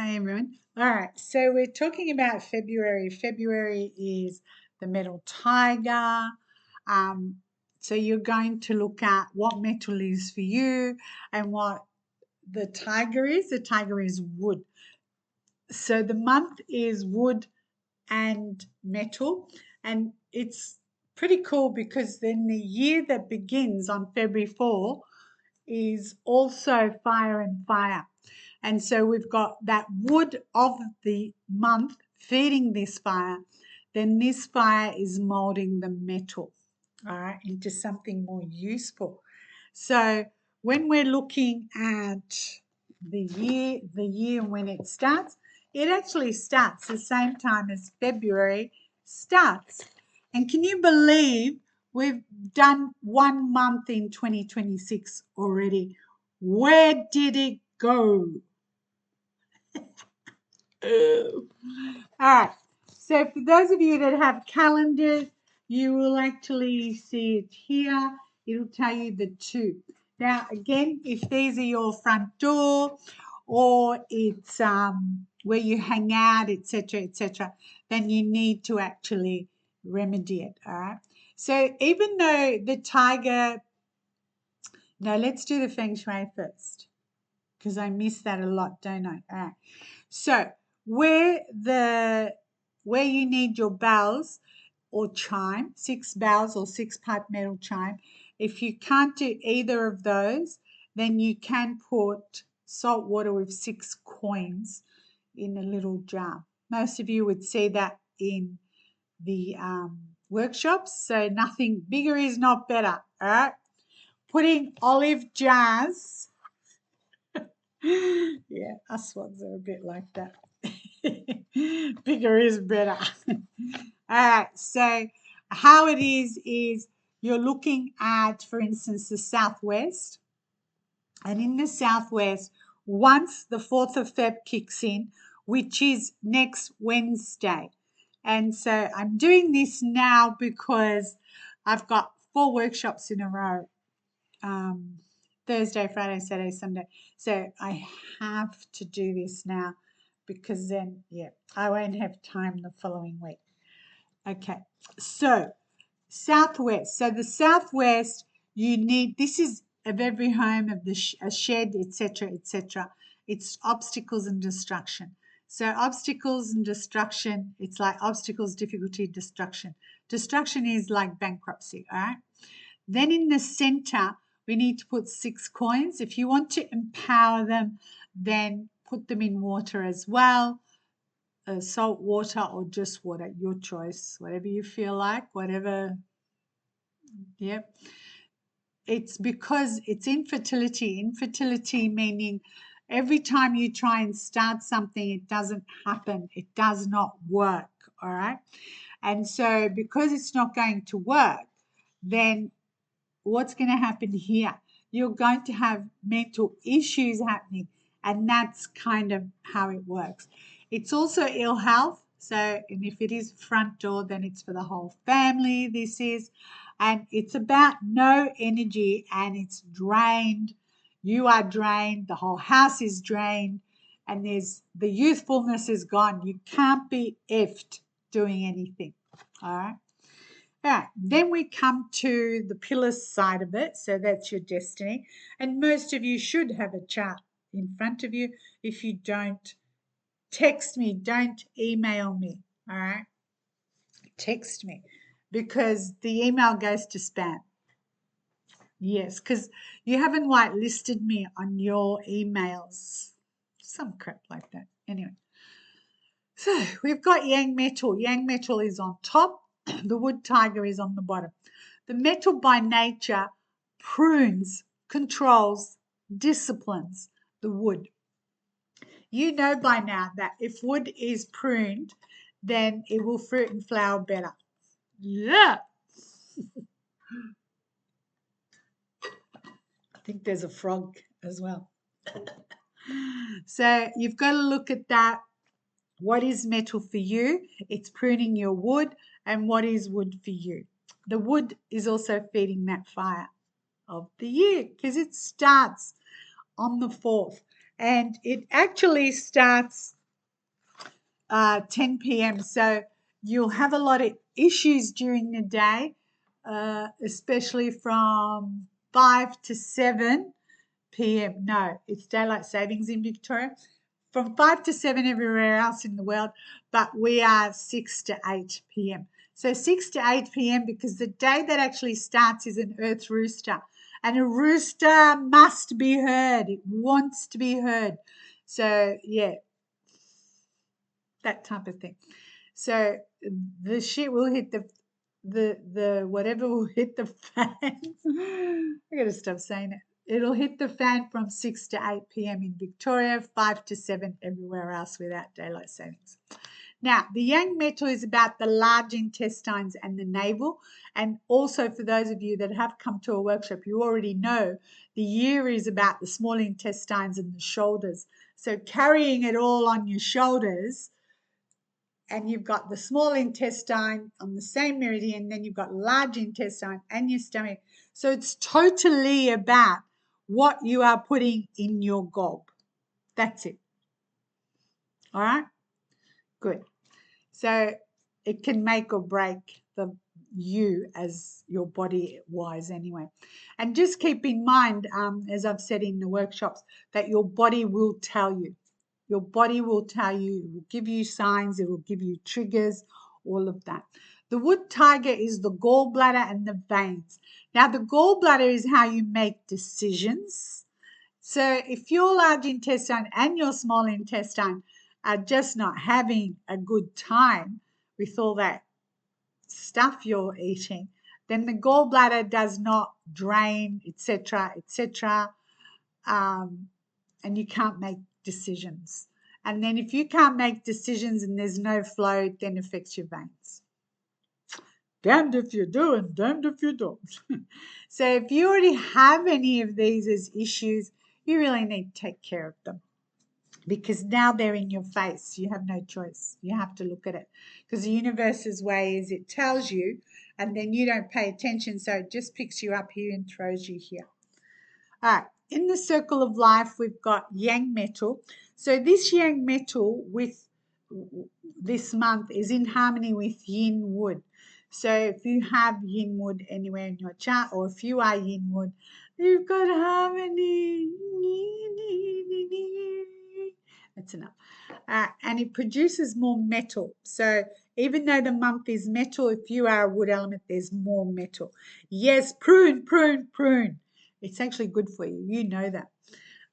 Hi everyone. All right, so we're talking about February. February is the metal tiger. Um, so you're going to look at what metal is for you and what the tiger is. The tiger is wood. So the month is wood and metal, and it's pretty cool because then the year that begins on February 4 is also fire and fire. And so we've got that wood of the month feeding this fire. Then this fire is molding the metal, all right, into something more useful. So when we're looking at the year when it actually starts the same time as February starts. And can you believe we've done 1 month in 2026 already? Where did it go? All right. So for those of you that have calendars, you will actually see it here. It'll tell you the two. Now, again, if these are your front door or it's where you hang out, etc., then you need to actually remedy it. All right. So even though the tiger, no, let's do the feng shui first because I miss that a lot, don't I? All right. So where you need your bells or chime, 6 bells or 6 pipe metal chime, if you can't do either of those, then you can put salt water with 6 coins in a little jar. Most of you would see that in the workshops, so nothing bigger is not better. All right, putting olive jars. Yeah, us ones are a bit like that. Bigger is better. All right, so how it is you're looking at, for instance, the southwest, and in the southwest, once the 4th of Feb kicks in, which is next Wednesday. And so I'm doing this now because I've got 4 workshops in a row. Thursday, Friday, Saturday, Sunday. So I have to do this now because then, yeah, I won't have time the following week. Okay, so southwest. So the southwest, you need, this is of every home of the a shed, etc., etc. It's obstacles and destruction. So obstacles and destruction, it's like obstacles, difficulty, destruction. Destruction is like bankruptcy, all right? Then in the center, we need to put 6 coins. If you want to empower them, then put them in water as well. Salt water or just water, your choice, whatever you feel like, whatever. Yep. It's because it's infertility. Infertility meaning every time you try and start something, it doesn't happen. It does not work. All right. And so because it's not going to work, then what's going to happen here? You're going to have mental issues happening, and that's kind of how it works. It's also ill health. So, and if it is front door, then it's for the whole family. This is, and it's about no energy and it's drained. You are drained, the whole house is drained, and there's the youthfulness is gone. You can't be effed doing anything. All right. All right, then we come to the pillars side of it. So that's your destiny. And most of you should have a chart in front of you. If you don't, text me, don't email me. All right, text me because the email goes to spam. Yes, because you haven't whitelisted me on your emails. Some crap like that. Anyway, so we've got yang metal. Yang metal is on top, the wood tiger is on the bottom. The metal by nature prunes, controls, disciplines the wood. You know by now that if wood is pruned, then it will fruit and flower better. Yeah. I think there's a frog as well. So you've got to look at that. What is metal for you? It's pruning your wood. And what is wood for you? The wood is also feeding that fire of the year because it starts on the 4th. and it actually starts 10 p.m. So you'll have a lot of issues during the day, especially from 5 to 7 p.m. No, it's daylight savings in Victoria. From 5 to 7 everywhere else in the world, but we are 6 to 8 p.m. So 6 to 8 p.m. because the day that actually starts is an earth rooster. And a rooster must be heard. It wants to be heard. So, yeah, that type of thing. So the shit will hit the whatever will hit the fan. I gotta stop saying it. It'll hit the fan from 6 to 8 p.m. in Victoria, 5 to 7 everywhere else without daylight savings. Now, the yang metal is about the large intestines and the navel. And also for those of you that have come to a workshop, you already know the year is about the small intestines and the shoulders. So carrying it all on your shoulders, and you've got the small intestine on the same meridian, then you've got large intestine and your stomach. So it's totally about what you are putting in your gob. That's it. All right? Good. So it can make or break you as your body wise anyway. And just keep in mind, as I've said in the workshops, that your body will tell you. Your body will tell you, it will give you signs, it will give you triggers, all of that. The wood tiger is the gallbladder and the veins. Now, the gallbladder is how you make decisions. So if your large intestine and your small intestine are just not having a good time with all that stuff you're eating, then the gallbladder does not drain, etc., etc., and you can't make decisions. And then if you can't make decisions and there's no flow, it then affects your veins. Damned if you do and damned if you don't. So if you already have any of these as issues, you really need to take care of them, because now they're in your face. You have no choice. You have to look at it, because the universe's way is it tells you and then you don't pay attention, so it just picks you up here and throws you here. All right, in the circle of life, we've got yang metal. So this yang metal with this month is in harmony with yin wood. So if you have yin wood anywhere in your chart, or if you are yin wood, you've got harmony. That's enough. And it produces more metal. So even though the month is metal, if you are a wood element, there's more metal. Yes, prune, prune, prune. It's actually good for you. You know that.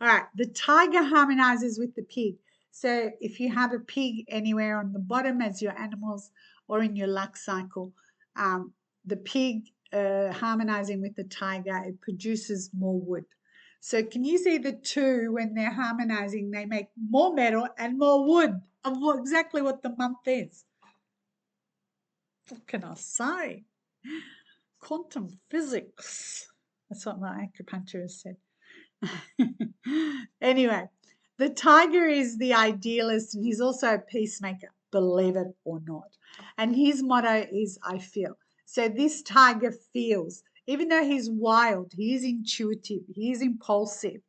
All right. The tiger harmonizes with the pig. So if you have a pig anywhere on the bottom as your animals or in your luck cycle, the pig harmonizing with the tiger, it produces more wood. So can you see the two, when they're harmonizing, they make more metal and more wood of exactly what the month is. What can I say? Quantum physics. That's what my acupuncturist said. Anyway, the tiger is the idealist, and he's also a peacemaker, believe it or not. And his motto is, I feel. So this tiger feels. Even though he's wild, he is intuitive, he is impulsive.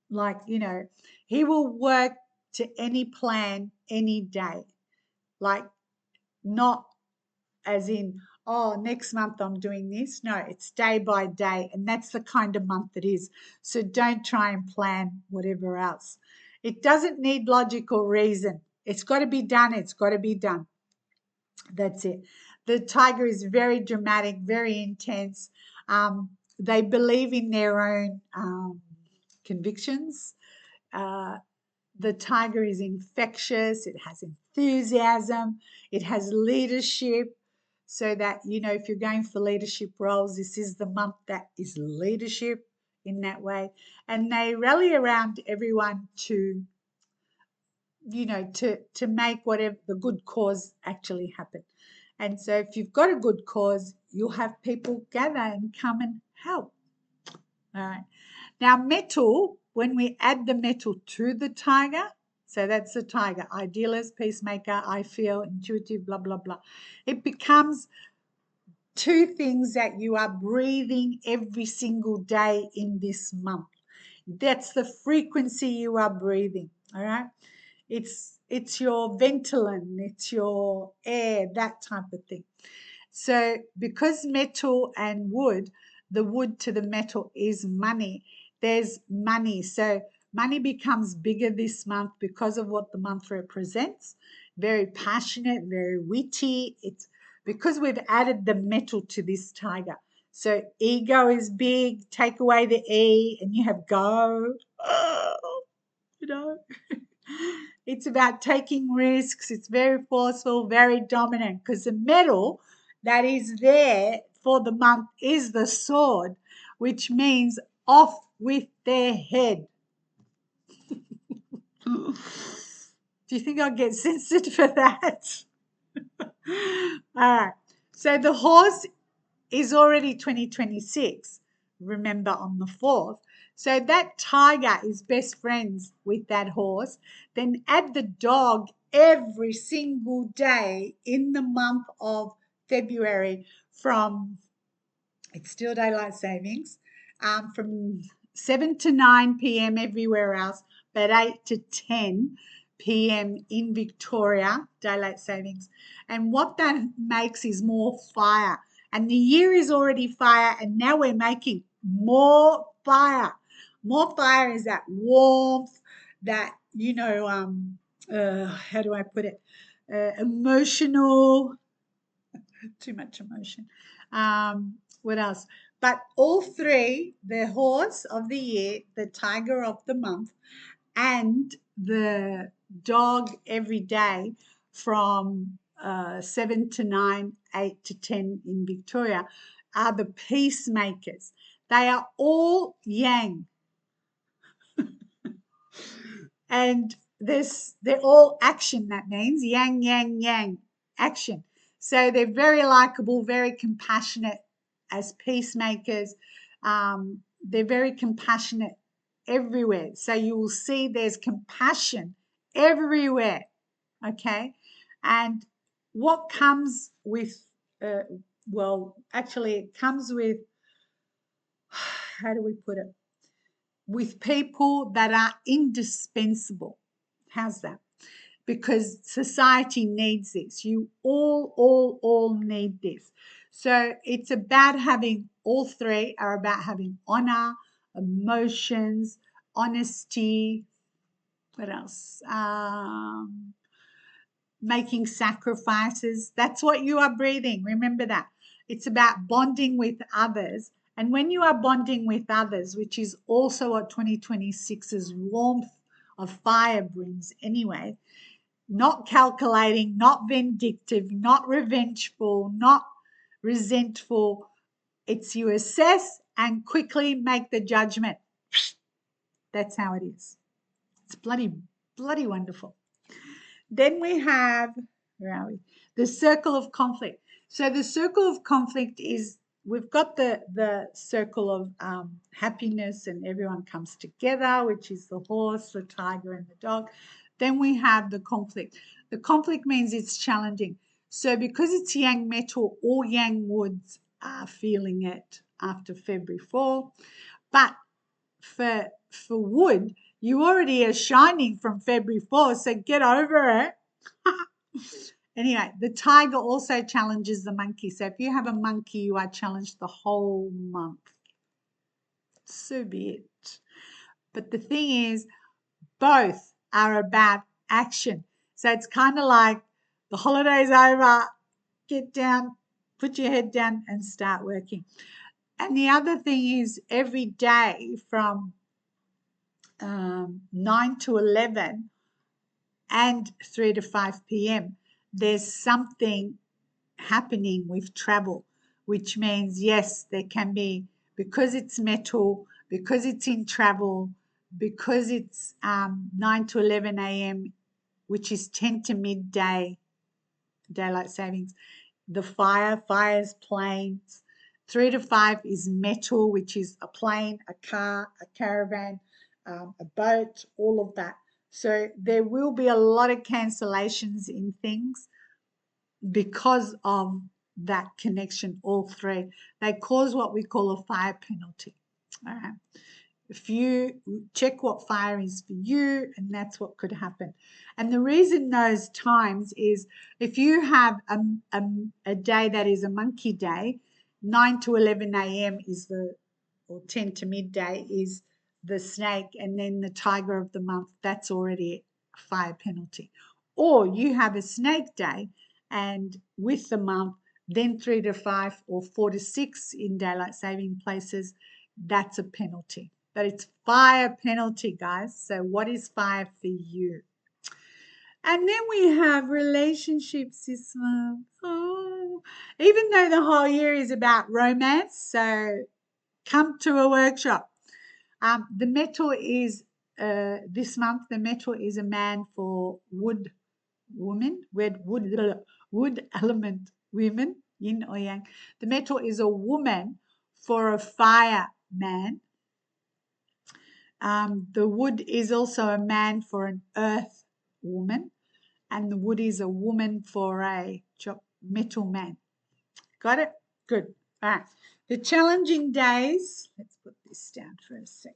Like, he will work to any plan any day. Like, not as in, oh, next month I'm doing this. No, it's day by day, and that's the kind of month it is. So don't try and plan whatever else. It doesn't need logical reason. It's got to be done. It's got to be done. That's it. The tiger is very dramatic, very intense. They believe in their own convictions. The tiger is infectious. It has enthusiasm. It has leadership. So that, if you're going for leadership roles, this is the month that is leadership in that way. And they rally around everyone to, to make whatever the good cause actually happen. And so if you've got a good cause, you'll have people gather and come and help. All right. Now, metal, when we add the metal to the tiger, so that's the tiger, idealist, peacemaker, I feel, intuitive, blah, blah, blah. It becomes two things that you are breathing every single day in this month. That's the frequency you are breathing. All right. It's your Ventolin, it's your air, that type of thing. So because metal and wood, the wood to the metal is money, there's money. So money becomes bigger this month because of what the month represents. Very passionate, very witty. It's because we've added the metal to this tiger. So ego is big, take away the E and you have go. You know. It's about taking risks. It's very forceful, very dominant because the metal that is there for the month is the sword, which means off with their head. Do you think I'll get censored for that? All right. So the horse is already 2026, remember, on the 4th. So that tiger is best friends with that horse. Then add the dog every single day in the month of February from, it's still daylight savings, from 7 to 9 p.m. everywhere else, but 8 to 10 p.m. in Victoria, daylight savings. And what that makes is more fire. And the year is already fire, and now we're making more fire. More fire is that warmth, that, how do I put it? Emotional, too much emotion. What else? But all three, the horse of the year, the tiger of the month, and the dog every day from 7 to 9, 8 to 10 in Victoria, are the peacemakers. They are all yang. And they're all action, that means yang, yang, yang, action. So they're very likable, very compassionate as peacemakers. They're very compassionate everywhere. So you will see there's compassion everywhere. Okay. And what comes with, actually, it comes with, how do we put it? With people that are indispensable. How's that? Because society needs this. You all need this. So it's about having, all three are about having honor, emotions, honesty. What else? Making sacrifices. That's what you are breathing. Remember that. It's about bonding with others. And when you are bonding with others, which is also what 2026's warmth of fire brings anyway, not calculating, not vindictive, not revengeful, not resentful. It's you assess and quickly make the judgment. That's how it is. It's bloody wonderful. Then we have, where are we? The circle of conflict. So the circle of conflict is, we've got the circle of happiness and everyone comes together, which is the horse, the tiger, and the dog. Then we have the conflict. The conflict means it's challenging. So because it's yang metal, all yang woods are feeling it after February 4. But for wood, you already are shining from February 4, so get over it. Anyway, the tiger also challenges the monkey. So if you have a monkey, you are challenged the whole month. So be it. But the thing is, both are about action. So it's kind of like the holiday's over, get down, put your head down and start working. And the other thing is, every day from 9 to 11 and 3 to 5 p.m., there's something happening with travel, which means, yes, there can be, because it's metal, because it's in travel, because it's 9 to 11 a.m., which is 10 to midday, daylight savings. The fire's planes. 3 to 5 is metal, which is a plane, a car, a caravan, a boat, all of that. So there will be a lot of cancellations in things because of that connection, all three. They cause what we call a fire penalty. All right. If you check what fire is for you, and that's what could happen. And the reason those times is if you have a day that is a monkey day, 9 to 11 a.m. is or 10 to midday is the snake, and then the tiger of the month, that's already a fire penalty. Or you have a snake day, and with the month, then 3 to 5 or 4 to 6 in daylight saving places, that's a penalty. But it's fire penalty, guys. So what is fire for you? And then we have relationships this month. Oh, even though the whole year is about romance, so come to a workshop. The metal is this month. The metal is a man for wood woman, wood element women, yin or yang. The metal is a woman for a fire man. The wood is also a man for an earth woman, and the wood is a woman for a metal man. Got it? Good. All right. The challenging days, let's put this down for a sec.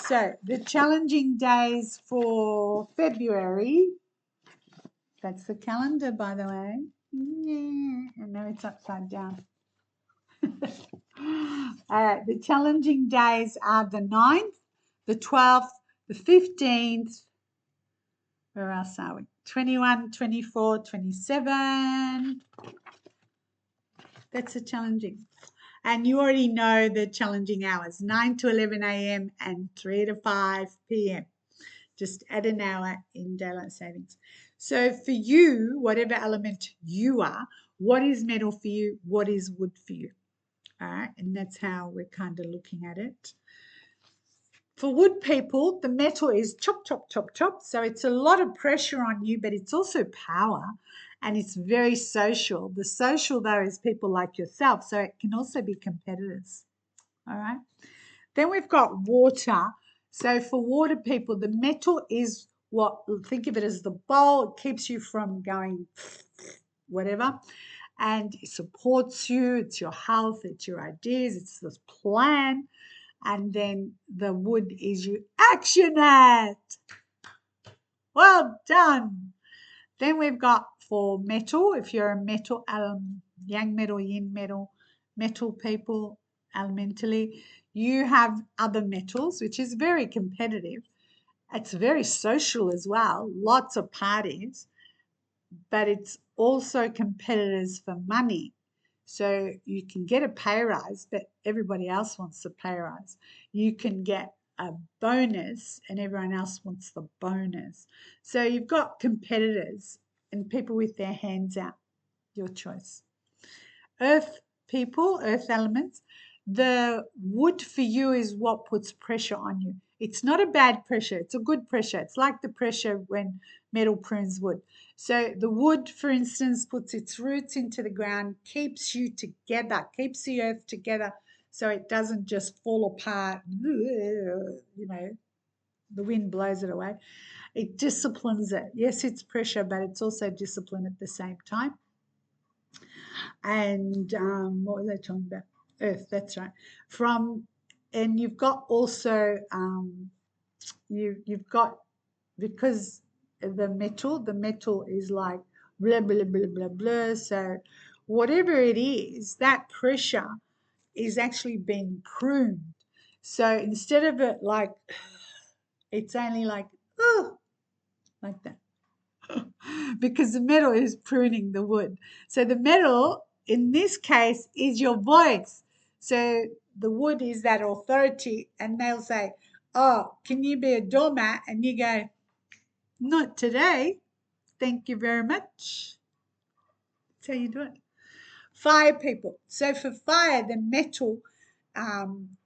So the challenging days for February, that's the calendar, by the way. Yeah, I know it's upside down. All right, the challenging days are the 9th, the 12th, the 15th. Where else are we? 21, 24, 27. That's the challenging. And you already know the challenging hours, 9 to 11 a.m. and 3 to 5 p.m. Just add an hour in daylight savings. So for you, whatever element you are, what is metal for you? What is wood for you? All right, and that's how we're kind of looking at it. For wood people, the metal is chop, chop, chop, chop. So it's a lot of pressure on you, but it's also power, and it's very social. The social, though, is people like yourself. So it can also be competitors. All right. Then we've got water. So for water people, the metal is what, think of it as the bowl. It keeps you from going whatever, and it supports you. It's your health, it's your ideas, it's this plan. And then the wood is you action it. Well done. Then we've got for metal, if you're a metal, yang metal, yin metal, metal people, elementally, you have other metals, which is very competitive. It's very social as well, lots of parties, but it's also competitors for money. So you can get a pay rise, but everybody else wants a pay rise. You can get a bonus and everyone else wants the bonus. So you've got competitors and people with their hands out. Your choice. Earth people, earth elements, the wood for you is what puts pressure on you. It's not a bad pressure, it's a good pressure. It's like the pressure when metal prunes wood. So the wood, for instance, puts its roots into the ground, keeps you together, keeps the earth together so it doesn't just fall apart, you know, the wind blows it away. It disciplines it. Yes, it's pressure, but it's also discipline at the same time. And what was I talking about? Earth, that's right. And you've got also you've got, because the metal is like blah blah blah blah blah. So whatever it is, that pressure is actually being pruned. So instead of it like, it's only like like that. Because the metal is pruning the wood. So the metal in this case is your voice. So the wood is that authority, and they'll say, "Oh, can you be a doormat?" And you go, "Not today. Thank you very much." That's how you do it. Fire people. So for fire, the metal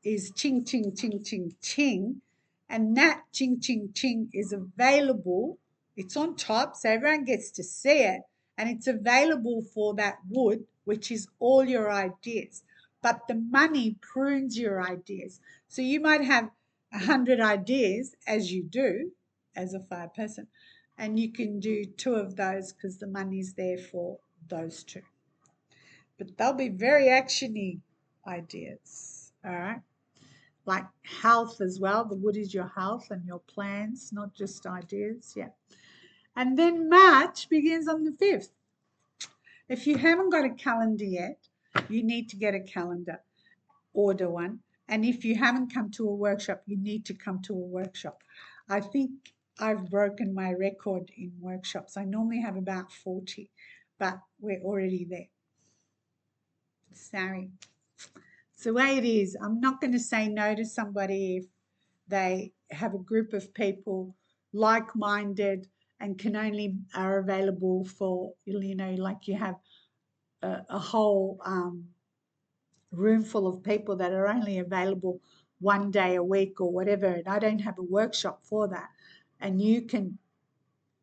is ching, ching, ching, ching, ching. And that ching, ching, ching is available. It's on top, so everyone gets to see it. And it's available for that wood, which is all your ideas. But the money prunes your ideas. So you might have 100 ideas, as you do as a fire person, and you can do 2 of those because the money's there for those 2. But they'll be very actiony ideas. All right. like health as well. The wood is your health and your plans, not just ideas. Yeah. And then March begins on the 5th. If you haven't got a calendar yet, you need to get a calendar, order one. And if you haven't come to a workshop, you need to come to a workshop. I think I've broken my record in workshops. I normally have about 40, but we're already there. Sorry. It's the way it is. I'm not going to say no to somebody if they have a group of people like-minded and can only are available for, like you have a whole room full of people that are only available one day a week or whatever, and I don't have a workshop for that, and you can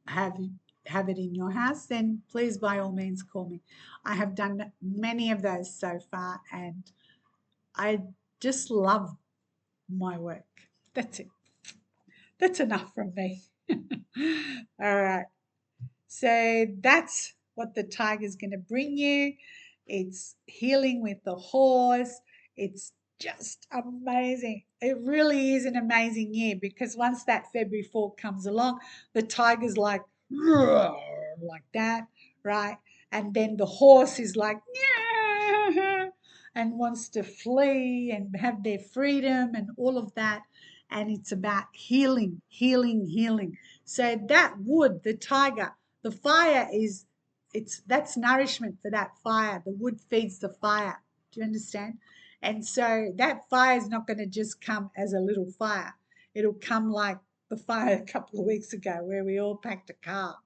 have it in your house, then please by all means call me. I have done many of those so far, and I just love my work. That's it. That's enough from me. All right. So that's what the tiger is going to bring you. It's healing with the horse. It's just amazing. It really is an amazing year because once that February 4 comes along, the tiger's like that, right? And then the horse is like and wants to flee and have their freedom and all of that. And it's about healing, healing, healing. So that wood, the tiger, the fire is that's nourishment for that fire. The wood feeds the fire. Do you understand? And so that fire is not going to just come as a little fire. It'll come like the fire a couple of weeks ago where we all packed a car.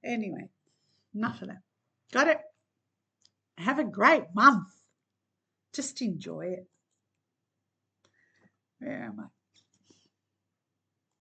Anyway, enough of that. Got it? Have a great month. Just enjoy it.